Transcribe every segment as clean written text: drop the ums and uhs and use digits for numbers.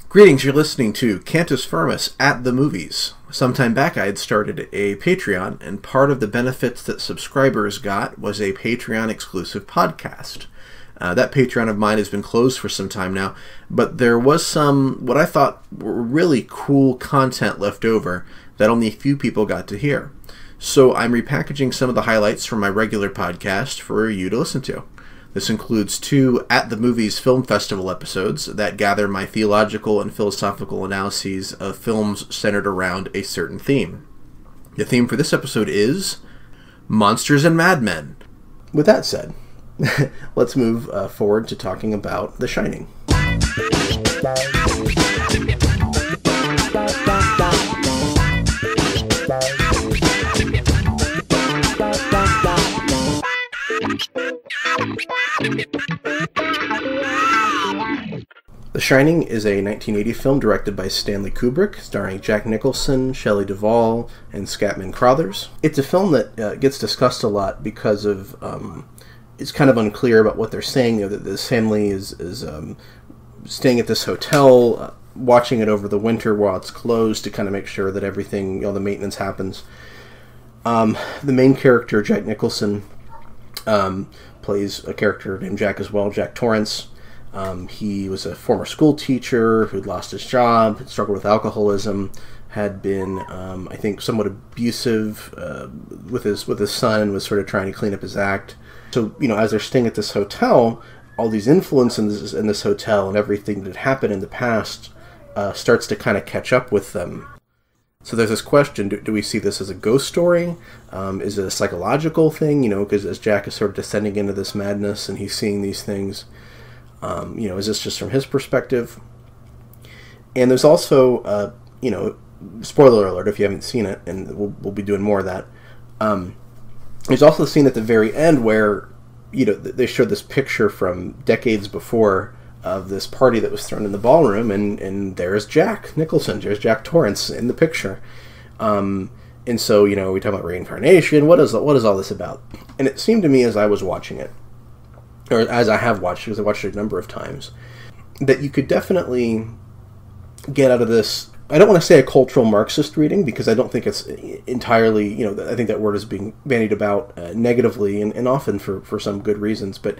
Greetings, you're listening to Cantus Firmus at the Movies. Sometime back I had started a Patreon, and part of the benefits that subscribers got was a Patreon-exclusive podcast. That Patreon of mine has been closed for some time now, but there was some, what I thought were really cool content left over that only a few people got to hear. So I'm repackaging some of the highlights from my regular podcast for you to listen to. This includes 2 At the Movies Film Festival episodes that gather my theological and philosophical analyses of films centered around a certain theme. The theme for this episode is Monsters and Madmen. With that said, let's move forward to talking about The Shining. The Shining is a 1980 film directed by Stanley Kubrick, starring Jack Nicholson, Shelley Duvall, and Scatman Crothers. It's a film that gets discussed a lot because of it's kind of unclear about what they're saying. That this family is staying at this hotel, watching it over the winter while it's closed to kind of make sure that everything, the maintenance happens. The main character, Jack Nicholson, plays a character named Jack as well, Jack Torrance. He was a former school teacher who'd lost his job, had struggled with alcoholism, had been, I think, somewhat abusive with his son, and was sort of trying to clean up his act. So, as they're staying at this hotel, all these influences in this hotel and everything that happened in the past starts to kind of catch up with them. So there's this question, do we see this as a ghost story? Is it a psychological thing? Because as Jack is sort of descending into this madness and he's seeing these things, is this just from his perspective? And there's also, spoiler alert if you haven't seen it, and we'll be doing more of that. There's also the scene at the very end where, they showed this picture from decades before of this party that was thrown in the ballroom, and there's Jack Nicholson, there's Jack Torrance in the picture. And so, we talk about reincarnation, what is all this about? And it seemed to me as I was watching it, or as I have watched, because I watched it a number of times, that you could definitely get out of this, I don't want to say a cultural Marxist reading, because I don't think it's entirely, I think that word is being bandied about negatively, and often for some good reasons, but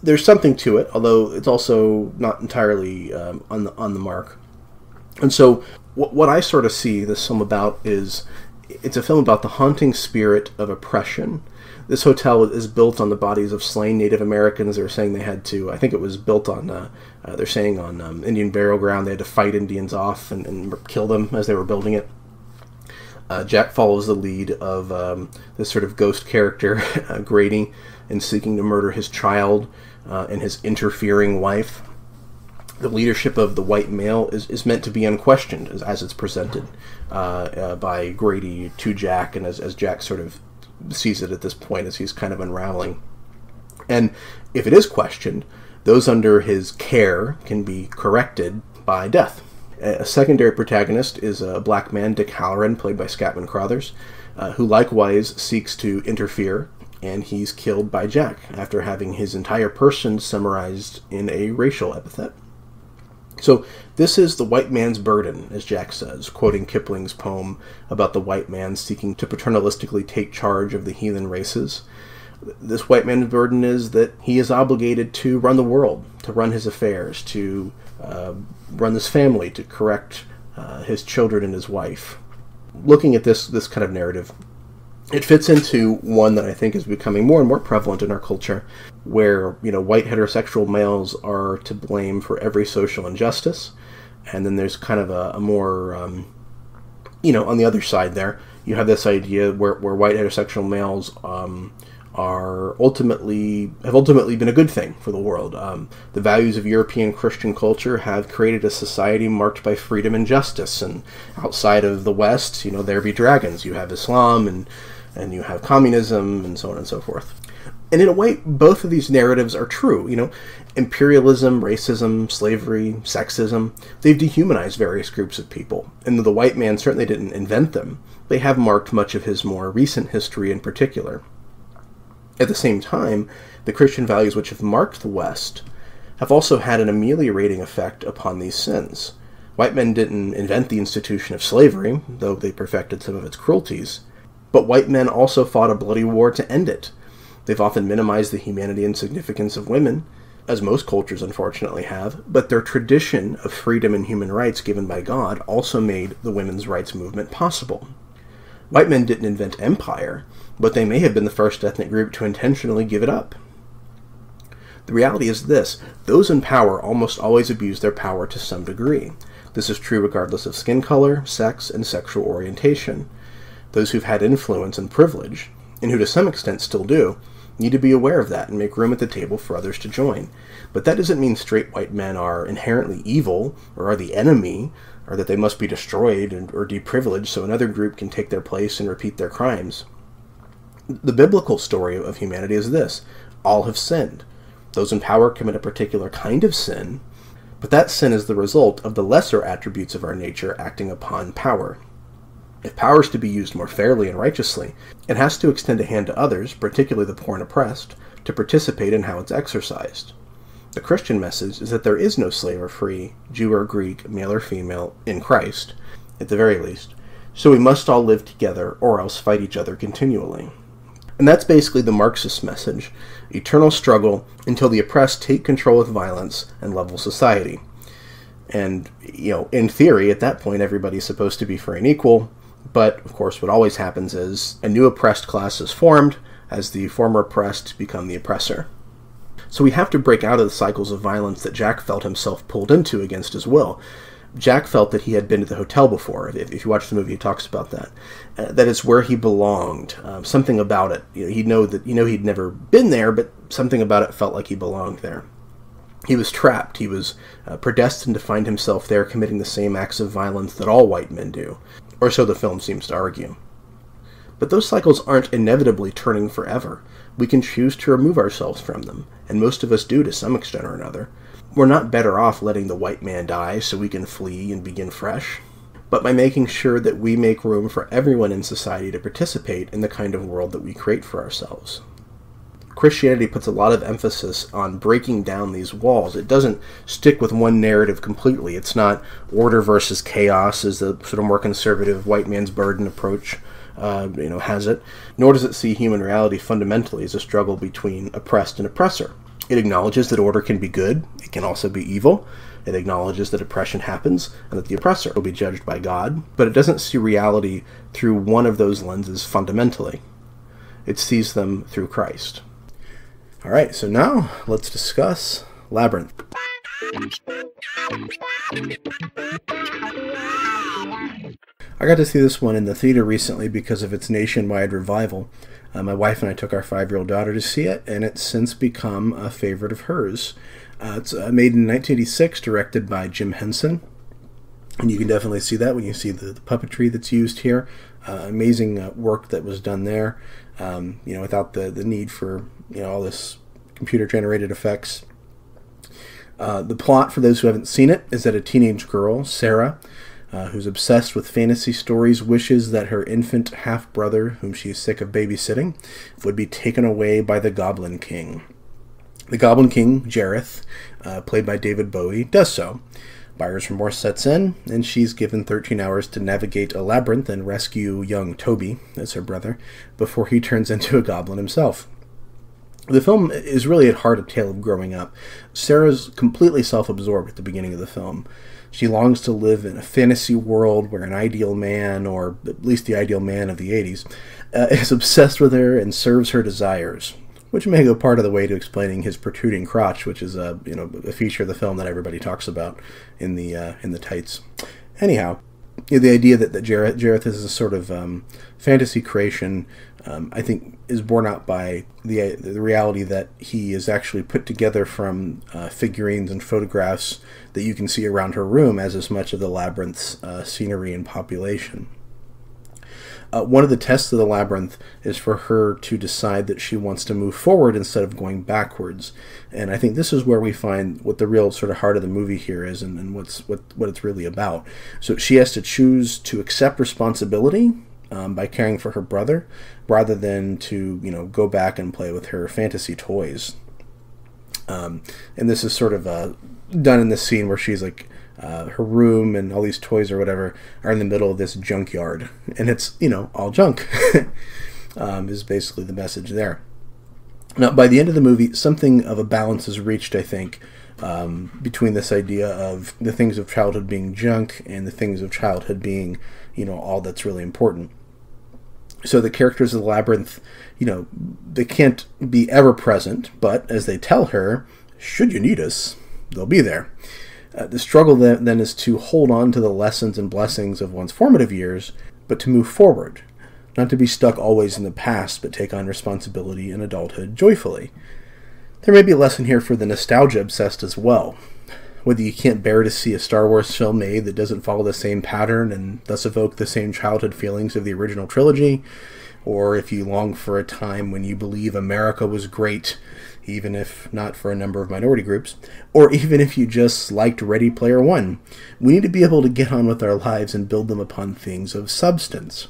there's something to it, although it's also not entirely on the mark. And so what I sort of see this film about is, it's a film about the haunting spirit of oppression. This hotel is built on the bodies of slain Native Americans. They're saying they had to, I think it was built on, they're saying on Indian burial ground. They had to fight Indians off and kill them as they were building it. Jack follows the lead of this sort of ghost character, Grady, in seeking to murder his child and his interfering wife. The leadership of the white male is meant to be unquestioned as it's presented by Grady to Jack, and as Jack sort of sees it at this point as he's kind of unraveling. And if it is questioned, those under his care can be corrected by death. A secondary protagonist is a black man, Dick Halloran, played by Scatman Crothers, who likewise seeks to interfere, and he's killed by Jack after having his entire person summarized in a racial epithet. So this is the white man's burden, as Jack says, quoting Kipling's poem about the white man seeking to paternalistically take charge of the heathen races. This white man's burden is that he is obligated to run the world, to run his affairs, to run this family, to correct his children and his wife. Looking at this kind of narrative, it fits into one that I think is becoming more and more prevalent in our culture, where, white heterosexual males are to blame for every social injustice, and then there's kind of a more, on the other side there, you have this idea where white heterosexual males have ultimately been a good thing for the world. The values of European Christian culture have created a society marked by freedom and justice, and outside of the West, there be dragons. You have Islam, and you have communism, and so on and so forth. And in a way, both of these narratives are true. Imperialism, racism, slavery, sexism, they've dehumanized various groups of people. And though the white man certainly didn't invent them, they have marked much of his more recent history in particular. At the same time, the Christian values which have marked the West have also had an ameliorating effect upon these sins. White men didn't invent the institution of slavery, though they perfected some of its cruelties, but white men also fought a bloody war to end it. They've often minimized the humanity and significance of women, as most cultures unfortunately have, but their tradition of freedom and human rights given by God also made the women's rights movement possible. White men didn't invent empire, but they may have been the first ethnic group to intentionally give it up. The reality is this: those in power almost always abuse their power to some degree. This is true regardless of skin color, sex, and sexual orientation. Those who've had influence and privilege, and who to some extent still do, need to be aware of that and make room at the table for others to join. But that doesn't mean straight white men are inherently evil, or are the enemy, or that they must be destroyed or deprivileged so another group can take their place and repeat their crimes. The biblical story of humanity is this: all have sinned. Those in power commit a particular kind of sin, but that sin is the result of the lesser attributes of our nature acting upon power. If power is to be used more fairly and righteously, it has to extend a hand to others, particularly the poor and oppressed, to participate in how it's exercised. The Christian message is that there is no slave or free, Jew or Greek, male or female, in Christ, at the very least, so we must all live together or else fight each other continually. And that's basically the Marxist message: eternal struggle until the oppressed take control with violence and level society. And, in theory, at that point, everybody's supposed to be free and equal, but, of course, what always happens is a new oppressed class is formed as the former oppressed become the oppressor. So we have to break out of the cycles of violence that Jack felt himself pulled into against his will. Jack felt that he had been to the hotel before. If you watch the movie, he talks about that. That it's where he belonged. Something about it. He'd never been there, but something about it felt like he belonged there. He was trapped. He was predestined to find himself there committing the same acts of violence that all white men do. Or so the film seems to argue. But those cycles aren't inevitably turning forever. We can choose to remove ourselves from them, and most of us do to some extent or another. We're not better off letting the white man die so we can flee and begin fresh, but by making sure that we make room for everyone in society to participate in the kind of world that we create for ourselves. Christianity puts a lot of emphasis on breaking down these walls. It doesn't stick with one narrative completely. It's not order versus chaos as the sort of more conservative white man's burden approach has it, nor does it see human reality fundamentally as a struggle between oppressed and oppressor. It acknowledges that order can be good, it can also be evil. It acknowledges that oppression happens and that the oppressor will be judged by God, but it doesn't see reality through one of those lenses fundamentally. It sees them through Christ. Alright, so now let's discuss Labyrinth. I got to see this one in the theater recently because of its nationwide revival. My wife and I took our 5-year-old daughter to see it, and it's since become a favorite of hers. It's made in 1986, directed by Jim Henson, and you can definitely see that when you see the puppetry that's used here. Amazing work that was done there, without the need for all this computer-generated effects. The plot, for those who haven't seen it, is that a teenage girl, Sarah, who's obsessed with fantasy stories, wishes that her infant half-brother, whom she is sick of babysitting, would be taken away by the Goblin King. The Goblin King, Jareth, played by David Bowie, does so. Buyer's remorse sets in, and she's given 13 hours to navigate a labyrinth and rescue young Toby, as her brother, before he turns into a goblin himself. The film is really at heart a tale of growing up. Sarah's completely self-absorbed at the beginning of the film. She longs to live in a fantasy world where an ideal man, or at least the ideal man of the 80s, is obsessed with her and serves her desires, which may go part of the way to explaining his protruding crotch, which is a feature of the film that everybody talks about in the tights. Anyhow, the idea that Jareth is a sort of fantasy creation, I think, is borne out by the reality that he is actually put together from figurines and photographs that you can see around her room as much of the labyrinth's scenery and population. One of the tests of the labyrinth is for her to decide that she wants to move forward instead of going backwards. And I think this is where we find what the real sort of heart of the movie here is, and what it's really about. So she has to choose to accept responsibility by caring for her brother, rather than to go back and play with her fantasy toys. And this is sort of done in this scene where she's like, her room and all these toys or whatever are in the middle of this junkyard. And it's, all junk, is basically the message there. Now, by the end of the movie, something of a balance is reached, I think, between this idea of the things of childhood being junk and the things of childhood being, all that's really important. So the characters of the Labyrinth, they can't be ever present, but as they tell her, should you need us, they'll be there. The struggle then is to hold on to the lessons and blessings of one's formative years, but to move forward. Not to be stuck always in the past, but take on responsibility in adulthood joyfully. There may be a lesson here for the nostalgia-obsessed as well. Whether you can't bear to see a Star Wars film made that doesn't follow the same pattern and thus evoke the same childhood feelings of the original trilogy, or if you long for a time when you believe America was great, even if not for a number of minority groups, or even if you just liked Ready Player One, we need to be able to get on with our lives and build them upon things of substance.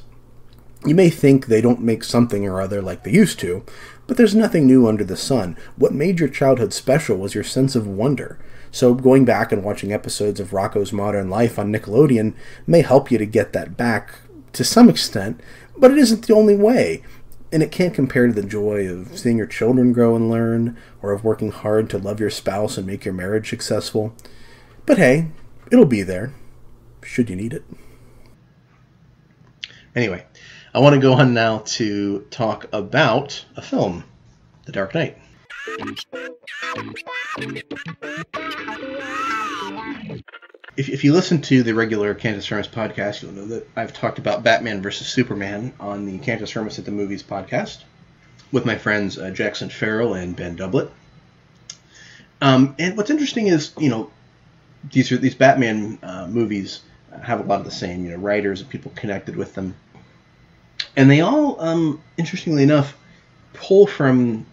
You may think they don't make something or other like they used to, but there's nothing new under the sun. What made your childhood special was your sense of wonder. So going back and watching episodes of Rocko's Modern Life on Nickelodeon may help you to get that back to some extent, but it isn't the only way. And it can't compare to the joy of seeing your children grow and learn, or of working hard to love your spouse and make your marriage successful. But hey, it'll be there, should you need it. Anyway, I want to go on now to talk about a film, The Dark Knight. If you listen to the regular Cantus Firmus podcast, you'll know that I've talked about Batman vs. Superman on the Cantus Firmus at the Movies podcast with my friends Jackson Farrell and Ben Doublet. And what's interesting is, these Batman movies have a lot of the same, writers and people connected with them. And they all, interestingly enough, pull from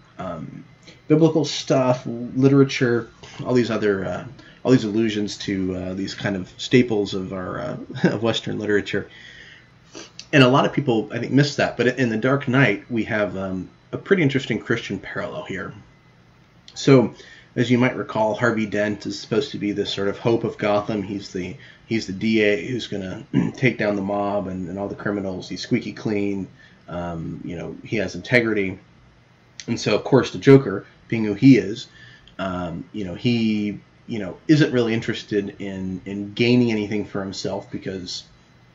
biblical stuff, literature, all these other, all these allusions to these kind of staples of our of Western literature. And a lot of people, I think, miss that. But in The Dark Knight, we have a pretty interesting Christian parallel here. So, as you might recall, Harvey Dent is supposed to be this sort of hope of Gotham. He's the DA who's going to take down the mob and all the criminals. He's squeaky clean. He has integrity. And so, of course, the Joker, being who he is, he isn't really interested in gaining anything for himself because,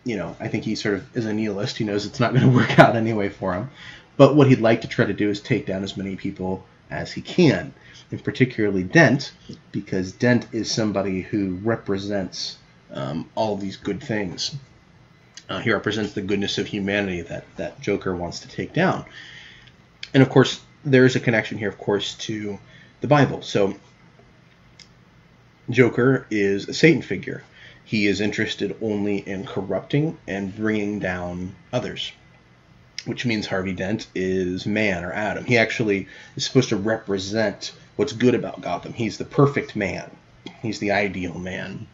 I think he sort of is a nihilist. He knows it's not going to work out anyway for him. But what he'd like to try to do is take down as many people as he can, and particularly Dent, because Dent is somebody who represents all of these good things. He represents the goodness of humanity that Joker wants to take down. And, of course, there is a connection here, of course, to the Bible. So Joker is a Satan figure. He is interested only in corrupting and bringing down others, which means Harvey Dent is man, or Adam. He actually is supposed to represent what's good about Gotham. He's the perfect man. He's the ideal man.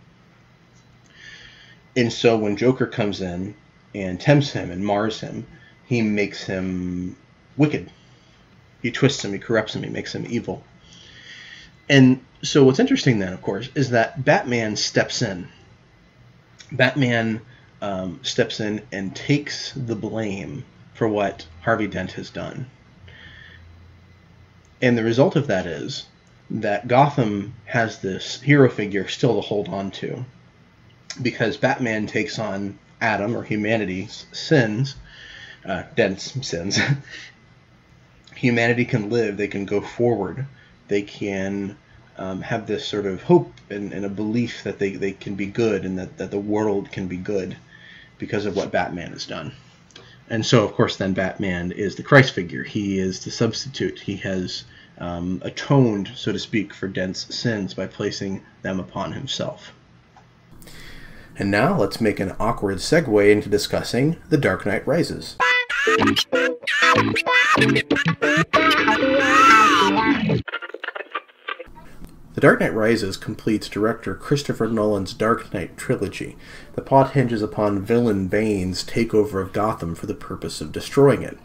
And so when Joker comes in and tempts him and mars him, he makes him wicked. He twists him, he corrupts him, he makes him evil. And so what's interesting then, of course, is that Batman steps in. Batman steps in and takes the blame for what Harvey Dent has done. And the result of that is that Gotham has this hero figure still to hold on to, because Batman takes on Adam, or humanity's sins, Dent's sins. Humanity can live, they can go forward, they can have this sort of hope and a belief that they can be good, and that the world can be good because of what Batman has done. And so, of course, then Batman is the Christ figure. He is the substitute. He has atoned, so to speak, for Dent's sins by placing them upon himself. And now let's make an awkward segue into discussing The Dark Knight Rises. The Dark Knight Rises completes director Christopher Nolan's Dark Knight trilogy. The plot hinges upon villain Bane's takeover of Gotham for the purpose of destroying it.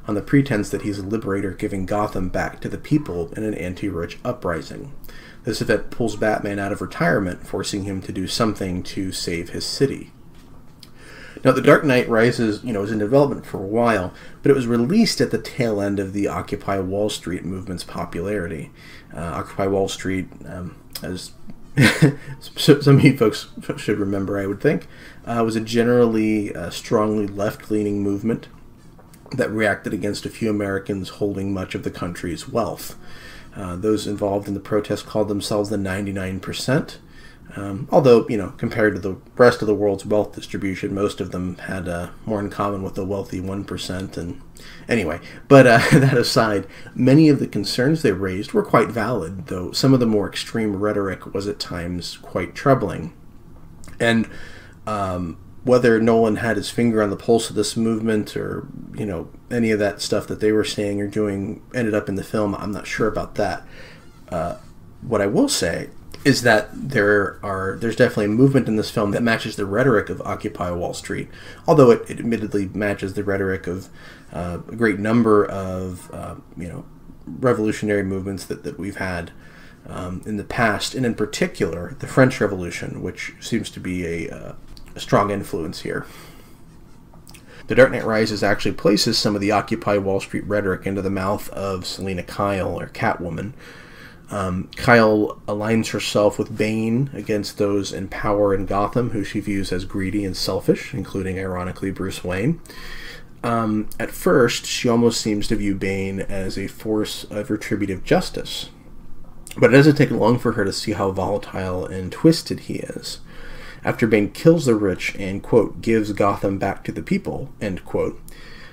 on the pretense that he's a liberator giving Gotham back to the people in an anti-rich uprising. This event pulls Batman out of retirement, forcing him to do something to save his city. Now, The Dark Knight Rises, was in development for a while, but it was released at the tail end of the Occupy Wall Street movement's popularity. Occupy Wall Street, as some of you folks should remember, I would think, was a generally strongly left-leaning movement that reacted against a few Americans holding much of the country's wealth. Those involved in the protest called themselves the 99%. Although, compared to the rest of the world's wealth distribution, most of them had more in common with the wealthy 1%. And anyway, but that aside, many of the concerns they raised were quite valid, though some of the more extreme rhetoric was at times quite troubling. And whether Nolan had his finger on the pulse of this movement or, any of that stuff that they were saying or doing ended up in the film, I'm not sure about that. What I will say is that there's definitely a movement in this film that matches the rhetoric of Occupy Wall Street, although it admittedly matches the rhetoric of a great number of revolutionary movements that we've had in the past, and in particular the French Revolution, which seems to be a strong influence here. The Dark Knight Rises actually places some of the Occupy Wall Street rhetoric into the mouth of Selina Kyle, or Catwoman. Kyle aligns herself with Bane against those in power in Gotham, who she views as greedy and selfish, including, ironically, Bruce Wayne. At first, she almost seems to view Bane as a force of retributive justice, but it doesn't take long for her to see how volatile and twisted he is. After Bane kills the rich and, quote, gives Gotham back to the people, end quote,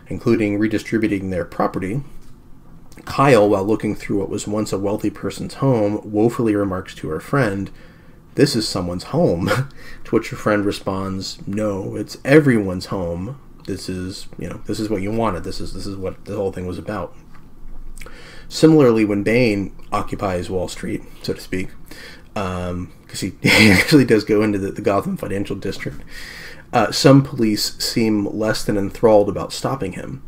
including redistributing their property, Kyle, while looking through what was once a wealthy person's home, woefully remarks to her friend, "This is someone's home," to which her friend responds, "No, it's everyone's home. This is what you wanted. This is what the whole thing was about." Similarly, when Bane occupies Wall Street, so to speak, because he actually does go into the Gotham Financial District, some police seem less than enthralled about stopping him.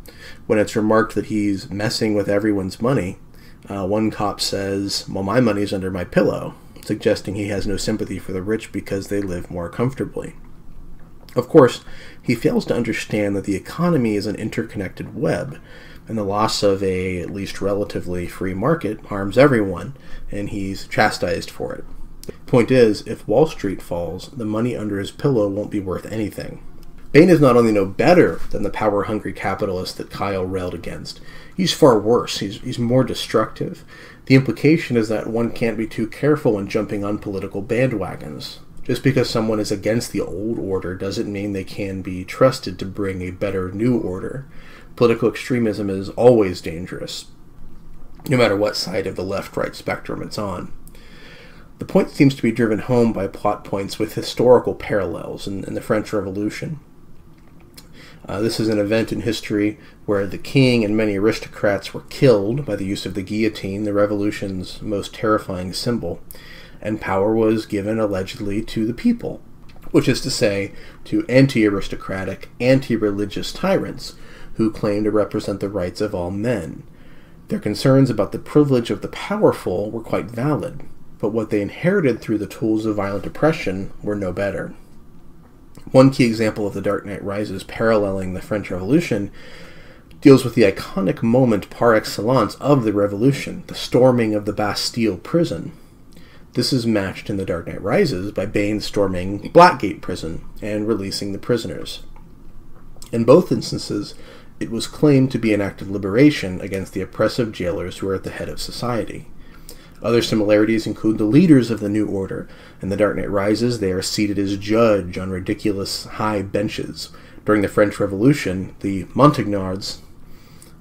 When it's remarked that he's messing with everyone's money, one cop says, "Well, my money's under my pillow," suggesting he has no sympathy for the rich because they live more comfortably. Of course, he fails to understand that the economy is an interconnected web, and the loss of a, at least relatively, free market harms everyone, and he's chastised for it. The point is, if Wall Street falls, the money under his pillow won't be worth anything. Bane is not only no better than the power-hungry capitalist that Kyle railed against, he's far worse. He's more destructive. The implication is that one can't be too careful when jumping on political bandwagons. Just because someone is against the old order doesn't mean they can be trusted to bring a better new order. Political extremism is always dangerous, no matter what side of the left-right spectrum it's on. The point seems to be driven home by plot points with historical parallels in the French Revolution. This is an event in history where the king and many aristocrats were killed by the use of the guillotine, the revolution's most terrifying symbol, and power was given allegedly to the people, which is to say, to anti-aristocratic, anti-religious tyrants who claimed to represent the rights of all men. Their concerns about the privilege of the powerful were quite valid, but what they inherited through the tools of violent oppression were no better. One key example of The Dark Knight Rises paralleling the French Revolution deals with the iconic moment par excellence of the Revolution, the storming of the Bastille prison. This is matched in The Dark Knight Rises by Bane storming Blackgate prison and releasing the prisoners. In both instances, it was claimed to be an act of liberation against the oppressive jailers who were at the head of society. Other similarities include the leaders of the New Order. In The Dark Knight Rises, they are seated as judge on ridiculous high benches. During the French Revolution, the Montagnards,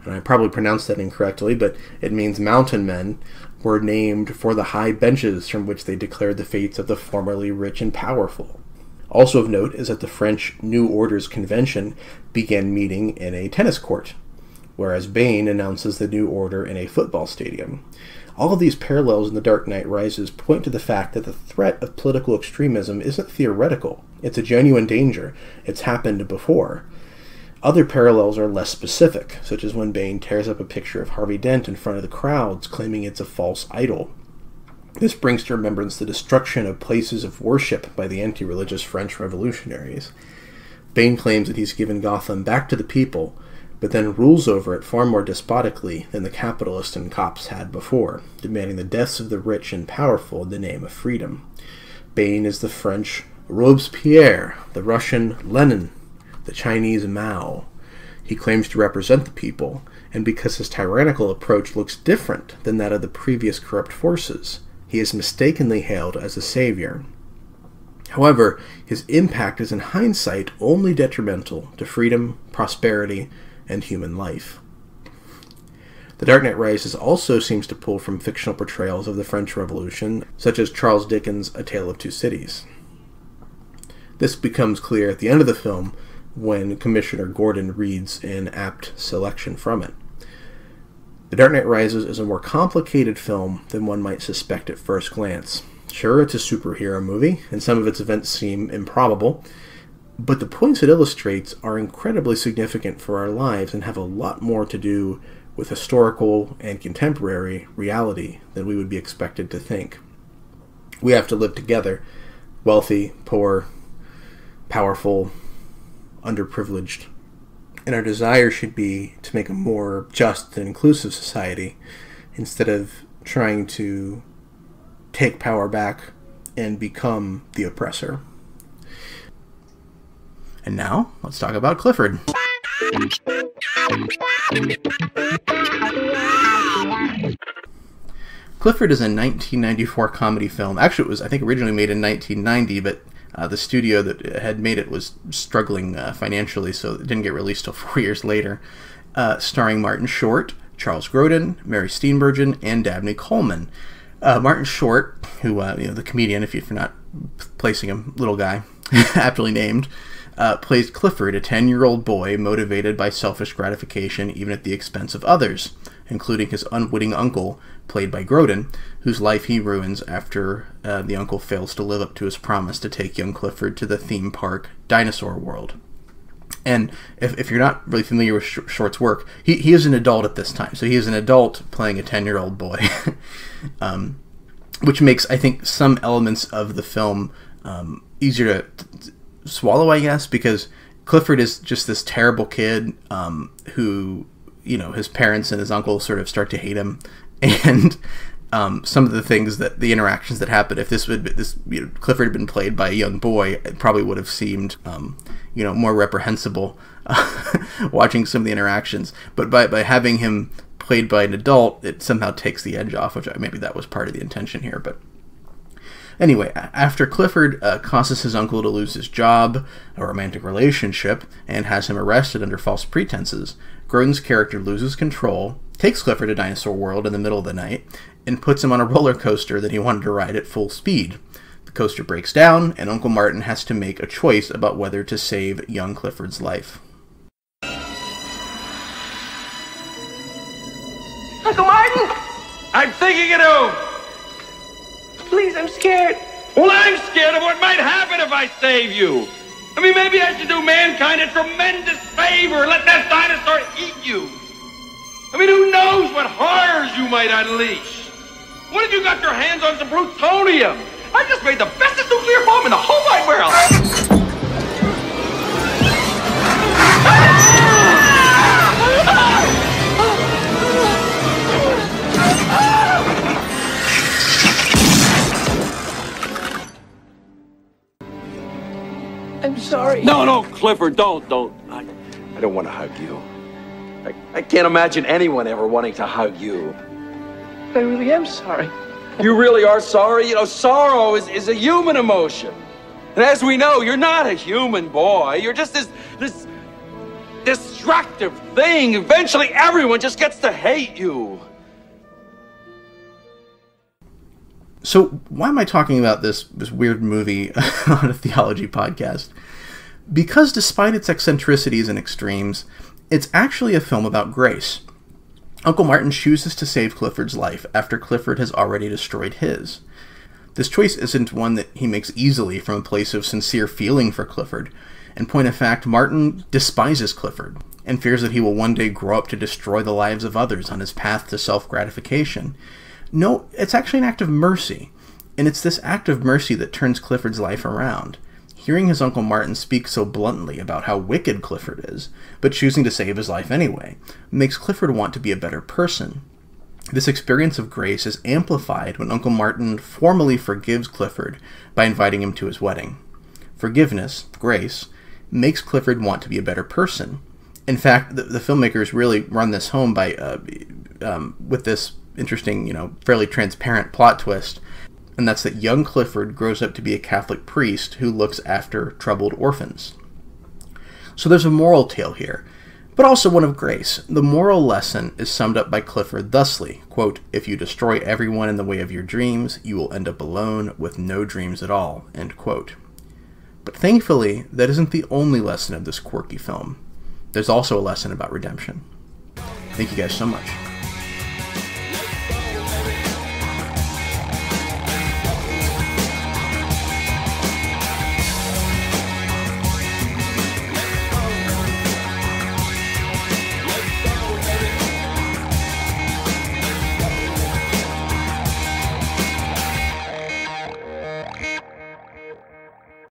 and I probably pronounced that incorrectly, but it means mountain men, were named for the high benches from which they declared the fates of the formerly rich and powerful. Also of note is that the French New Order's convention began meeting in a tennis court, whereas Bane announces the New Order in a football stadium. All of these parallels in The Dark Knight Rises point to the fact that the threat of political extremism isn't theoretical. It's a genuine danger. It's happened before. Other parallels are less specific, such as when Bane tears up a picture of Harvey Dent in front of the crowds, claiming it's a false idol. This brings to remembrance the destruction of places of worship by the anti-religious French revolutionaries. Bane claims that he's given Gotham back to the people, but then rules over it far more despotically than the capitalists and cops had before, demanding the deaths of the rich and powerful in the name of freedom. Bane is the French Robespierre, the Russian Lenin, the Chinese Mao. He claims to represent the people, and because his tyrannical approach looks different than that of the previous corrupt forces, he is mistakenly hailed as a savior. However, his impact is in hindsight only detrimental to freedom, prosperity, and human life. The Dark Knight Rises also seems to pull from fictional portrayals of the French Revolution, such as Charles Dickens' A Tale of Two Cities. This becomes clear at the end of the film when Commissioner Gordon reads an apt selection from it. The Dark Knight Rises is a more complicated film than one might suspect at first glance. Sure, it's a superhero movie, and some of its events seem improbable, but the points it illustrates are incredibly significant for our lives and have a lot more to do with historical and contemporary reality than we would be expected to think. We have to live together, wealthy, poor, powerful, underprivileged, and our desire should be to make a more just and inclusive society instead of trying to take power back and become the oppressor. And now, let's talk about Clifford. Clifford is a 1994 comedy film. Actually, it was, I think, originally made in 1990, but the studio that had made it was struggling financially, so it didn't get released till 4 years later. Starring Martin Short, Charles Grodin, Mary Steenburgen, and Dabney Coleman. Martin Short, who, the comedian, if you're not placing him, little guy, aptly named, plays Clifford, a 10-year-old boy motivated by selfish gratification even at the expense of others, including his unwitting uncle, played by Grodin, whose life he ruins after the uncle fails to live up to his promise to take young Clifford to the theme park Dinosaur World. And if you're not really familiar with Short's work, he is an adult at this time. So he is an adult playing a 10-year-old boy, which makes, I think, some elements of the film easier to swallow, I guess, because Clifford is just this terrible kid who, his parents and his uncle sort of start to hate him. And some of the things that the interactions that happen, if Clifford had been played by a young boy, it probably would have seemed more reprehensible watching some of the interactions. But by having him played by an adult, it somehow takes the edge off, which maybe that was part of the intention here. But anyway, after Clifford causes his uncle to lose his job, a romantic relationship, and has him arrested under false pretenses, Grodin's character loses control, takes Clifford to Dinosaur World in the middle of the night, and puts him on a roller coaster that he wanted to ride at full speed. The coaster breaks down, and Uncle Martin has to make a choice about whether to save young Clifford's life. Uncle Martin! I'm thinking it over. Please, I'm scared. Well, I'm scared of what might happen if I save you. I mean, maybe I should do mankind a tremendous favor. Let that dinosaur eat you. I mean, who knows what horrors you might unleash? What if you got your hands on some plutonium? I just made the bestest nuclear bomb in the whole wide world. I'm sorry. No, Clifford, don't. I don't want to hug you. I can't imagine anyone ever wanting to hug you. I really am sorry. You really are sorry? Sorrow is a human emotion. And as we know, you're not a human boy. You're just this destructive thing. Eventually, everyone just gets to hate you. So why am I talking about this weird movie on a theology podcast? Because despite its eccentricities and extremes, it's actually a film about grace. Uncle Martin chooses to save Clifford's life after Clifford has already destroyed his. This choice isn't one that he makes easily from a place of sincere feeling for Clifford. In point of fact, Martin despises Clifford and fears that he will one day grow up to destroy the lives of others on his path to self-gratification. No, it's actually an act of mercy, and it's this act of mercy that turns Clifford's life around. Hearing his Uncle Martin speak so bluntly about how wicked Clifford is, but choosing to save his life anyway, makes Clifford want to be a better person. This experience of grace is amplified when Uncle Martin formally forgives Clifford by inviting him to his wedding. Forgiveness, grace, makes Clifford want to be a better person. In fact, the filmmakers really run this home by with this interesting, fairly transparent plot twist, and that's that young Clifford grows up to be a Catholic priest who looks after troubled orphans. So there's a moral tale here, but also one of grace. The moral lesson is summed up by Clifford thusly, quote, "If you destroy everyone in the way of your dreams, you will end up alone with no dreams at all," end quote. But thankfully, that isn't the only lesson of this quirky film. There's also a lesson about redemption. Thank you guys so much.